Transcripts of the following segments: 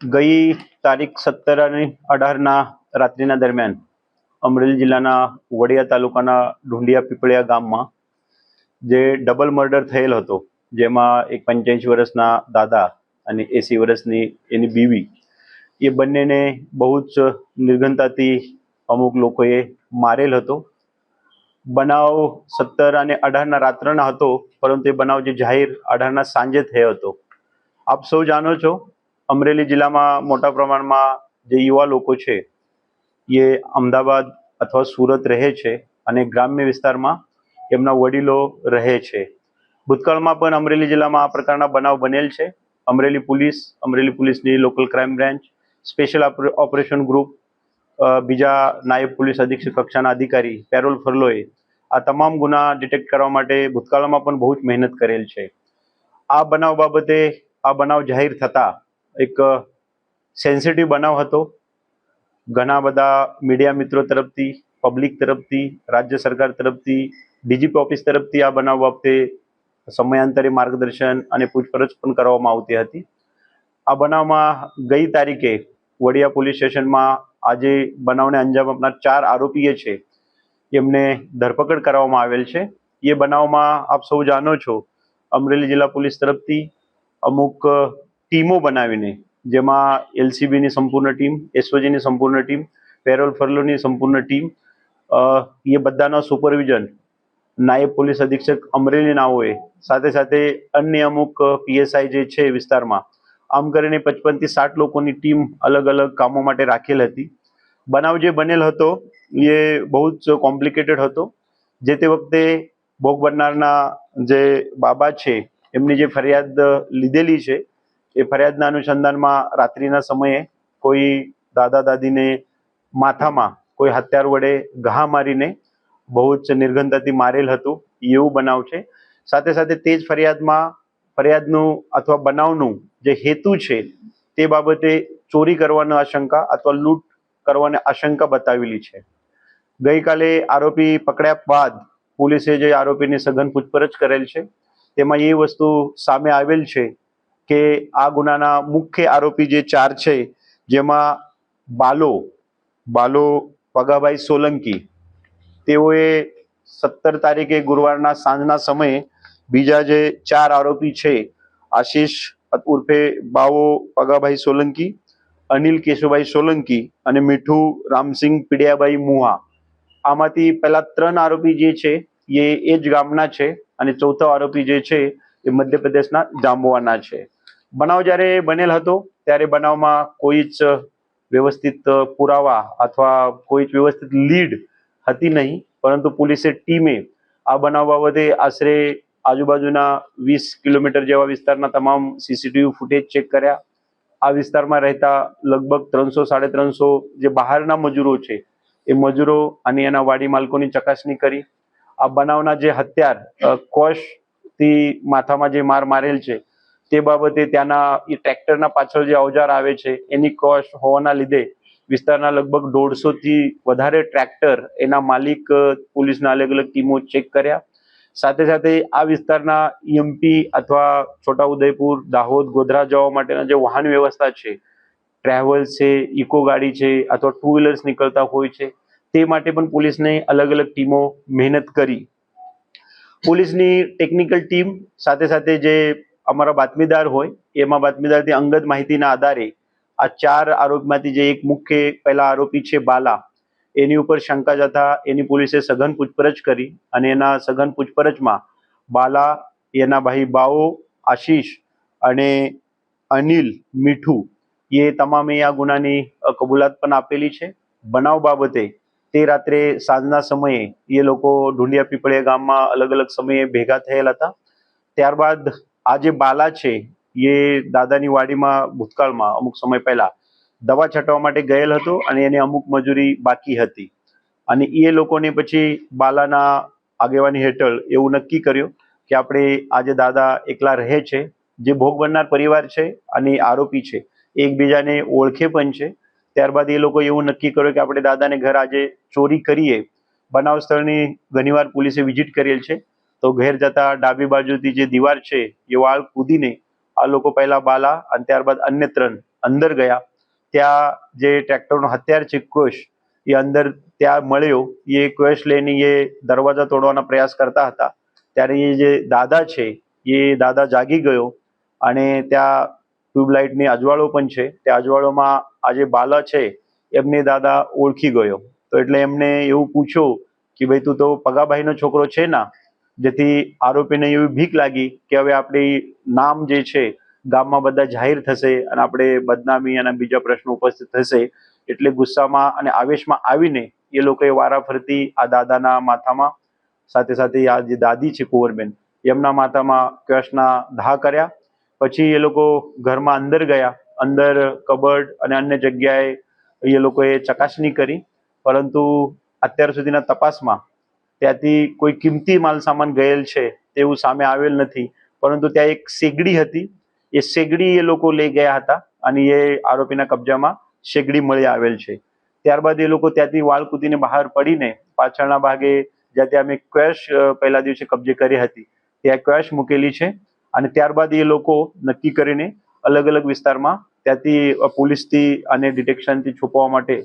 ગઈ તારીખ 17 અને 18 રાત્રિના દરમિયાન અમરેલી જિલ્લાના વડિયા તાલુકાના ઢુંડિયા પીપળિયા ગામમાં જે ડબલ મર્ડર થયેલ હતો, જેમાં એક 85 વર્ષના દાદા અને 80 વર્ષની એની બીવી, એ બંનેને બહુ જ નિર્ઘનતાથી અમુક લોકોએ મારેલ હતો. બનાવ 17 અને 18 રાત્રના હતો, પરંતુ એ બનાવ જે જાહેર 18 સાંજે થયો હતો. આપ સૌ જાણો છો, અમરેલી જિલ્લામાં મોટા પ્રમાણમાં જે યુવા લોકો છે એ અમદાવાદ અથવા સુરત રહે છે અને ગ્રામ્ય વિસ્તારમાં એમના વડીલો રહે છે. ભૂતકાળમાં પણ અમરેલી જિલ્લામાં આ પ્રકારના બનાવ બનેલ છે. અમરેલી પોલીસની local crime branch, special operation group, બીજા નાયબ પોલીસ અધિક્ષક કક્ષાના અધિકારી પેરોલ ફરલોએ આ તમામ ગુના ડિટેક્ટ કરવા માટે ભૂતકાળમાં પણ બહુ જ મહેનત કરેલ છે. આ બનાવ બાબતે આ બનાવ જાહેર થતા એક સેન્સિટિવ બનાવ હતો. ઘણા બધા મીડિયા મિત્રો તરફથી, પબ્લિક તરફથી, રાજ્ય સરકાર તરફથી, ડીજીપી ઓફિસ તરફથી આ બનાવ બાબતે સમયાંતરે માર્ગદર્શન અને પૂછપરછ પણ કરવામાં આવતી હતી. આ બનાવમાં ગઈ તારીખે વડિયા પોલીસ સ્ટેશનમાં આજે બનાવને અંજામ આપનાર 4 આરોપીએ છે એમને ધરપકડ કરવામાં આવેલ છે. એ બનાવમાં આપ સૌ જાણો છો, અમરેલી જિલ્લા પોલીસ તરફથી અમુક ટીમો બનાવીને, જેમાં એલસીબીની સંપૂર્ણ ટીમ, એસઓજીની સંપૂર્ણ ટીમ, પેરોલ ફરલોની સંપૂર્ણ ટીમ, એ બધાનો સુપરવિઝન નાયબ પોલીસ અધિક્ષક અમરેલીના હોય, સાથે સાથે અન્ય અમુક પીએસઆઈ જે છે વિસ્તારમાં, આમ કરીને 55 થી 60 લોકોની ટીમ અલગ અલગ કામો માટે રાખેલ હતી. બનાવ જે બનેલ હતો એ બહુ જ કોમ્પ્લિકેટેડ હતો. જે તે વખતે ભોગ બનનારના જે બાબા છે એમની જે ફરિયાદ લીધેલી છે, એ ફરિયાદના અનુસંધાનમાં રાત્રિના સમયે કોઈ દાદા દાદીને માથામાં કોઈ હથિયાર વડે ઘા મારીને બહુ જ નિર્ઘનતાથી મારેલ હતું, એવું બનાવ છે. સાથે સાથે તે જ ફરિયાદનું અથવા બનાવનું જે હેતુ છે તે બાબતે ચોરી કરવાની આશંકા અથવા લૂંટ કરવાની આશંકા બતાવેલી છે. ગઈકાલે આરોપી પકડ્યા બાદ પોલીસે જે આરોપીની સઘન પૂછપરછ કરેલ છે, તેમાં એ વસ્તુ સામે આવેલ છે કે આ ગુનાના મુખ્ય આરોપી જે 4 છે, જેમાં બાલો પગાભાઈ સોલંકી, તેઓએ 17 તારીખે ગુરુવારના સાંજના સમયે બીજા જે 4 આરોપી છે, આશીષ ઉર્ફે બાવો પગાભાઈ સોલંકી, અનિલ કેશુભાઈ સોલંકી અને મીઠુ રામસિંહ પીડિયાભાઈ મુહા, આમાંથી પહેલા 3 આરોપી જે છે એ જ ગામના છે અને ચોથો આરોપી જે છે એ મધ્યપ્રદેશના જાંબુઆના છે. બનાવ જ્યારે બનેલ હતો ત્યારે બનાવમાં કોઈ જ વ્યવસ્થિત પુરાવા અથવા કોઈ જ વ્યવસ્થિત લીડ હતી નહીં, પરંતુ પોલીસે ટીમે આ બનાવ બાબતે આશરે આજુબાજુના 20 કિલોમીટર જેવા વિસ્તારના તમામ સીસીટીવી ફૂટેજ ચેક કર્યા. આ વિસ્તારમાં રહેતા લગભગ 300-350 જે બહારના મજૂરો છે એ મજૂરો અને એના વાડી માલકોની ચકાસણી કરી. આ બનાવના જે હથિયાર કોશથી માથામાં જે મારેલ છે તે બાબતે ત્યાંના એ ટ્રેક્ટરના પાછળ જે અવજાર આવે છે એની કોશ હોવાના લીધે વિસ્તારના લગભગ 150 થી વધારે ટ્રેક્ટર, એના માલિક પોલીસના અલગ અલગ ટીમો ચેક કર્યા. સાથે સાથે આ વિસ્તારના એમપી અથવા છોટાઉદેપુર, દાહોદ, ગોધરા જવા માટેના જે વાહન વ્યવસ્થા છે, ટ્રેવલ્સ છે, ઇકો ગાડી છે અથવા 2 વ્હીલર્સ નીકળતા હોય છે, તે માટે પણ પોલીસને અલગ અલગ ટીમો મહેનત કરી. પોલીસની ટેકનિકલ ટીમ સાથે સાથે જે અમારા બાતમીદાર હોય, એમાં બાતમીદારથી અંગત માહિતીના આધારે આ 4 આરોપીમાંથી જે એક મુખ્ય પહેલા આરોપી છે બાલા, એની ઉપર શંકા જતા એની પોલીસે સઘન પૂછપરછ કરી અને એના સઘન પૂછપરછમાં બાલા, એના ભાઈ બાવો, આશીષ અને અનિલ, મીઠુ, એ તમામે આ ગુનાની કબૂલાત પણ આપેલી છે. બનાવ બાબતે તે રાત્રે સાંજના સમયે એ લોકો ઢુંડિયા પીપળિયા ગામમાં અલગ અલગ સમયે ભેગા થયેલા હતા. ત્યારબાદ આ જે બાલા છે એ દાદાની વાડીમાં ભૂતકાળમાં અમુક સમય પહેલા દવા છાંટવા માટે ગયેલ હતો અને એને અમુક મજૂરી બાકી હતી અને એ લોકોને પછી બાલાના આગેવાની હેઠળ એવું નક્કી કર્યું કે આપણે આજે દાદા એકલા રહે છે, જે ભોગ બનનાર પરિવાર છે અને આરોપી છે એકબીજાને ઓળખે પણ છે. ત્યારબાદ એ લોકો એવું નક્કી કર્યું કે આપણે દાદાને ઘર આજે ચોરી કરીએ. બનાવ સ્થળની ઘણીવાર પોલીસે વિઝિટ કરેલ છે, તો ઘેર જતા ડાબી બાજુથી જે દીવાર છે એ વાળ કૂદીને આ લોકો પહેલા બાલા અને ત્યારબાદ અન્ય 3 અંદર ગયા ત્યાં જે ટ્રેક્ટરનો હથિયાર છે કોશ એ અંદર ત્યાં મળ્યો. એ કોશ લઈને એ દરવાજા તોડવાના પ્રયાસ કરતા હતા ત્યારે એ જે દાદા છે એ દાદા જાગી ગયો અને ત્યાં ટ્યુબલાઇટની અજવાળો પણ છે. તે અજવાળોમાં આ જે બાલા છે એમને દાદા ઓળખી ગયો. તો એટલે એમને એવું પૂછ્યું કે ભાઈ તું તો પગાભાઈનો છોકરો છે ના, જેથી આરોપીને એવી બીક લાગી કે હવે આપણી નામ જે છે ગામમાં બધા જાહેર થશે અને આપણે બદનામી અને બીજા પ્રશ્નો ઉપસ્થિત થશે. એટલે ગુસ્સામાં અને આવેશમાં આવીને એ લોકોએ વારાફરતી આ દાદાના માથામાં સાથે સાથે આ જે દાદી છે કુંવરબેન એમના માથામાં કેશના ઘા કર્યા. પછી એ લોકો ઘરમાં અંદર ગયા. અંદર કબડ અને અન્ય જગ્યાએ એ લોકોએ ચકાસણી કરી, પરંતુ અત્યાર સુધીના તપાસમાં ત્યાંથી કોઈ કિંમતી માલ સામાન ગયેલ છે તેવું સામે આવેલ નથી. પરંતુ ત્યાં એક શેગડી હતી, એ શેગડી એ લોકો લઈ ગયા હતા અને એ આરોપીના કબજામાં શેગડી મળી આવેલ છે. ત્યારબાદ એ લોકો ત્યાંથી વાળ કૂદીને બહાર પડીને પાછળના ભાગે જ્યાંથી અમે ક્વેશ પહેલા દિવસે કબજે કરી હતી ત્યાં ક્વેશ મૂકેલી છે અને ત્યારબાદ એ લોકો નક્કી કરીને અલગ અલગ વિસ્તારમાં ત્યાંથી પોલીસથી અને ડિટેક્શનથી છુપાવવા માટે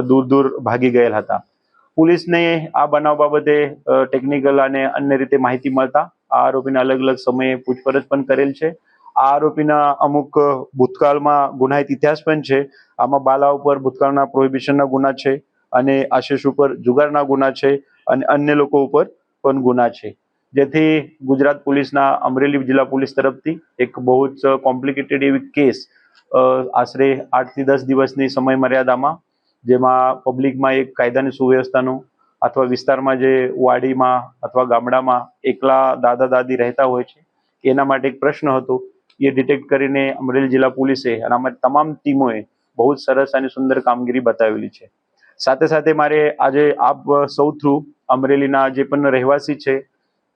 દૂર દૂર ભાગી ગયેલ હતા. પોલીસને આ બનાવ બાબતે ટેકનિકલ અને અન્ય રીતે માહિતી મળતા આ આરોપીને અલગ અલગ સમયે પૂછપરછ પણ કરેલ છે. આ આરોપીના અમુક ભૂતકાળમાં ગુનાહિત ઇતિહાસ પણ છે. આમાં બાલા ઉપર ભૂતકાળના પ્રોહિબિશનના ગુના છે અને આશિષ ઉપર જુગારના ગુના છે અને અન્ય લોકો ઉપર પણ ગુના છે. જેથી ગુજરાત પોલીસના અમરેલી જિલ્લા પોલીસ તરફથી એક બહુ જ કોમ્પ્લિકેટેડ એવી કેસ આશરે 8 થી 10 દિવસની સમય મર્યાદામાં, જેમાં પબ્લિકમાં એક કાયદાની સુવ્યવસ્થાનું અથવા વિસ્તારમાં જે વાડીમાં અથવા ગામડામાં એકલા દાદા દાદી રહેતા હોય છે એના માટે એક પ્રશ્ન હતો, એ ડિટેક્ટ કરીને અમરેલી જિલ્લા પોલીસે અને અમારી તમામ ટીમોએ બહુ જ સરસ અને સુંદર કામગીરી બતાવેલી છે. સાથે સાથે મારે આજે આપ સૌ થ્રુ અમરેલીના જે પણ રહેવાસી છે,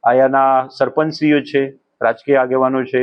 અહીંયાના સરપંચશ્રીઓ છે, રાજકીય આગેવાનો છે,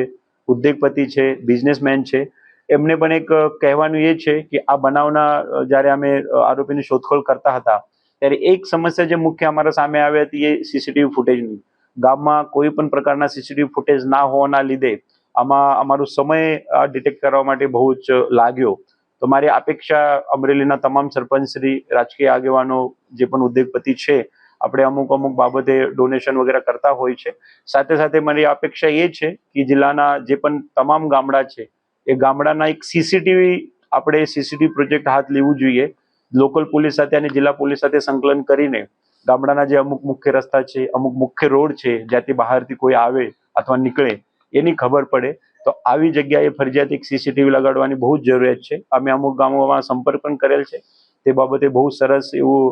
ઉદ્યોગપતિ છે, બિઝનેસમેન છે, એમને પણ એક કહેવાનું એ છે કે આ બનાવના જ્યારે અમે આરોપીની શોધખોળ કરતા હતા ત્યારે એક સમસ્યા જે મુખ્ય અમારા સામે આવી હતી એ સીસીટીવી ફૂટેજની. ગામમાં કોઈ પણ પ્રકારના સીસીટીવી ફૂટેજ ના હોવાના લીધે આમાં અમારો સમય ડિટેક્ટ કરવા માટે બહુ જ લાગ્યો. તો મારી અપેક્ષા અમરેલીના તમામ સરપંચશ્રી, રાજકીય આગેવાનો, જે પણ ઉદ્યોગપતિ છે, આપણે અમુક બાબતે ડોનેશન વગેરે કરતા હોય છે. સાથે સાથે મારી અપેક્ષા એ છે કે જિલ્લાના જે પણ તમામ ગામડા છે એ ગામડાના એક સીસીટીવી પ્રોજેક્ટ હાથ લેવું જોઈએ. લોકલ પોલીસ સાથે અને જિલ્લા પોલીસ સાથે સંકલન કરીને ગામડાના જે અમુક મુખ્ય રસ્તા છે, અમુક મુખ્ય રોડ છે, જ્યાંથી બહારથી કોઈ આવે અથવા નીકળે એની ખબર પડે, તો આવી જગ્યાએ ફરજિયાત એક સીસીટીવી લગાડવાની બહુ જ જરૂરિયાત છે. અમે અમુક ગામોમાં સંપર્ક પણ કરેલ છે. તે બાબતે બહુ સરસ એવું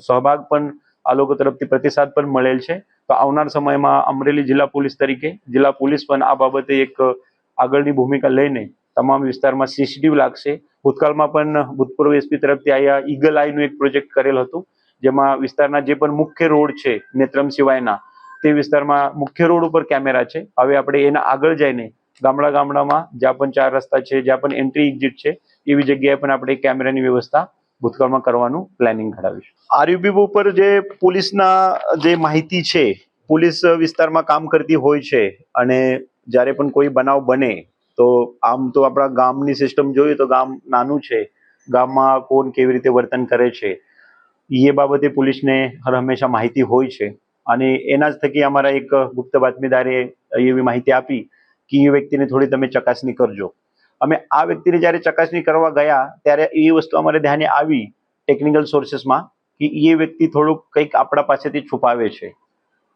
સહભાગ પણ આ લોકો તરફથી પ્રતિસાદ પણ મળેલ છે. તો આવનાર સમયમાં અમરેલી જિલ્લા પોલીસ તરીકે જિલ્લા પોલીસ પણ આ બાબતે એક આગળની ભૂમિકા લઈને તમામ વિસ્તારમાં સીસીટીવી લાગશે. ભૂતકાળમાં પણ ભૂતપૂર્વ એસપી તરફથી અહીંયા ઈગલ આઈનું એક પ્રોજેક્ટ કરેલ હતું, જેમાં વિસ્તારના જે પણ મુખ્ય રોડ છે નેત્રમ સિવાયના તે વિસ્તારમાં મુખ્ય રોડ ઉપર કેમેરા છે. હવે આપણે એના આગળ જઈને ગામડામાં જ્યાં પણ 4 રસ્તા છે, જ્યાં પણ એન્ટ્રી એક્ઝિટ છે, એવી જગ્યાએ પણ આપણે કેમેરાની વ્યવસ્થા ભૂતકાળમાં કરવાનું પ્લાનિંગ ઘડાવીશું. આરયુબી ઉપર જે પોલીસના જે માહિતી છે, પોલીસ વિસ્તારમાં કામ કરતી હોય છે અને જ્યારે પણ કોઈ બનાવ બને તો આમ તો આપણા ગામની સિસ્ટમ જોઈએ તો ગામ નાનું છે, ગામમાં કોણ કેવી રીતે વર્તન કરે છે એ બાબતે પોલીસને હર હંમેશા માહિતી હોય છે અને એના જ થકી અમારા એક ગુપ્ત બાતમીદારે એવી માહિતી આપી કે એ વ્યક્તિને થોડી તમે ચકાસણી કરજો. અમે આ વ્યક્તિને જ્યારે ચકાસણી કરવા ગયા ત્યારે એ વસ્તુ અમારે ધ્યાને આવી ટેકનિકલ સોર્सेसમાં કે એ વ્યક્તિ થોડુંક કંઈક આપણા પાસેથી છુપાવે છે.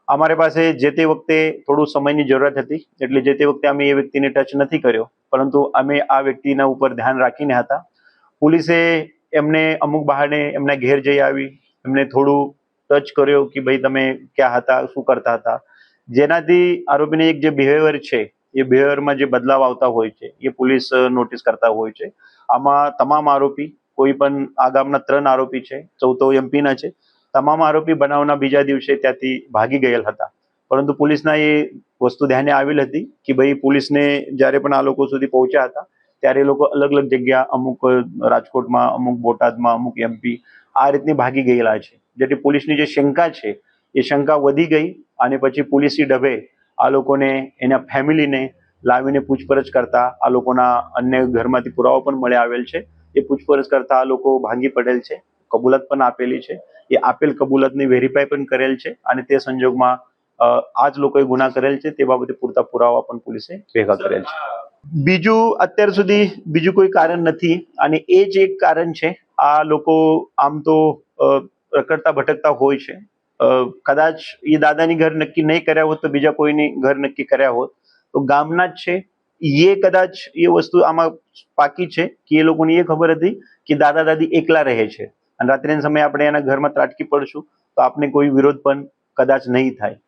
અમારી પાસે જે તે વખતે થોડું સમયની જરૂરત હતી એટલે જે તે વખતે અમે એ વ્યક્તિને ટચ નથી કર્યો, પરંતુ અમે આ વ્યક્તિના ઉપર ધ્યાન રાખીને હતા. પોલીસે એમને અમુક બહાને એમના ઘેર જઈ આવી, એમને થોડું ટચ કર્યો કે ભાઈ તમે ક્યાં હતા, શું કરતા હતા, જેનાથી આરોપીને એક જે બિહેવિયર છે એ બિહેવિયરમાં જે બદલાવ આવતા હોય છે એ પોલીસ નોટિસ કરતા હોય છે. આમાં તમામ આરોપી, કોઈ પણ આ ગામના 3 આરોપી છે, 14 એમપીના છે, તમામ આરોપી બનાવના બીજા દિવસે ત્યાંથી ભાગી ગયેલ હતા. પરંતુ પોલીસના એ વસ્તુ ધ્યાને આવેલ હતી કે ભાઈ પોલીસને જ્યારે પણ આ લોકો સુધી પહોંચ્યા હતા ત્યારે એ લોકો અલગ અલગ જગ્યા, અમુક રાજકોટમાં, અમુક બોટાદમાં, અમુક એમપી આ રીતની ભાગી ગયેલા છે. જેથી પોલીસની જે શંકા છે એ શંકા વધી ગઈ અને પછી પોલીસી ડબે આ લોકોને, એના ફેમિલીને લાવીને પૂછપરછ કરતા આ લોકોના અન્ય ઘરમાંથી પુરાવા પણ મળી આવેલ છે. એ પૂછપરછ કરતા આ લોકો ભાંગી પડેલ છે, કબૂલાત પણ આપેલી છે. એ આપેલ કબૂલાતની વેરીફાઈ પણ કરેલ છે અને તે સંજોગમાં આ જ લોકોએ ગુના કરેલ છે તે બાબતે પૂરતા પુરાવા પણ પોલીસે ભેગા કરેલ છે. બીજું અત્યાર સુધી બીજું કોઈ કારણ નથી અને એ જ એક કારણ છે. આ લોકો આમ તો રખડતા ભટકતા હોય છે. કદાચ એ દાદાની ઘર નક્કી નહીં કર્યા હોત તો બીજા કોઈની ઘર નક્કી કર્યા હોત તો ગામના જ છે. એ કદાચ એ વસ્તુ આમાં પાકી છે કે એ લોકોને એ ખબર હતી કે દાદા દાદી એકલા રહે છે અને રાત્રિના સમયે આપણે એના ઘરમાં ત્રાટકી પડશું તો આપને કોઈ વિરોધ પણ કદાચ નહીં થાય.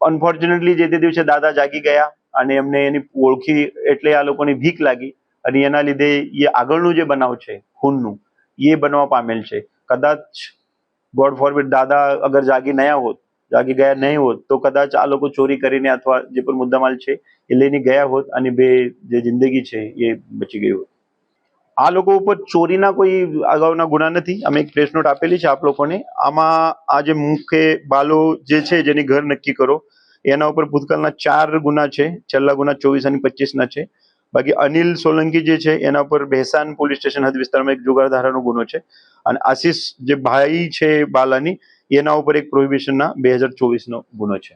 અનફોર્ચ્યુનેટલી જે તે દિવસે દાદા જાગી ગયા અને એમને એની ઓળખી એટલે આ લોકોની ભીખ લાગી અને એના લીધે એ આગળનું જે બનાવ છે ખૂનનું એ બનવા પામેલ છે. કદાચ ગોડ ફોરબિડ દાદા અગર જાગી ગયા નહીં હોત તો કદાચ આ લોકો ચોરી કરીને અથવા જે પણ મુદ્દામાલ છે એ લઈને ગયા હોત અને બે જે જિંદગી છે એ બચી ગઈ હોત. આ લોકો ઉપર ચોરીના કોઈ અગાઉના ગુના નથી. અમે એક પ્રેસ નોટ આપેલી છે આપ લોકોને. આમાં આ જે મુખ્ય બાલો જે છે જેની ઘર નક્કી કરો એના ઉપર ભૂતકાળના 4 ગુના છે. છેલ્લા ગુના 24 અને 25 છે. બાકી અનિલ સોલંકી જે છે એના ઉપર બેસાન પોલીસ સ્ટેશન હદ વિસ્તારમાં એક જુગાર ધારાનો ગુનો છે અને આશીષ જે ભાઈ છે બાલાની એના ઉપર એક પ્રોહિબિશનના 2024 ગુનો છે.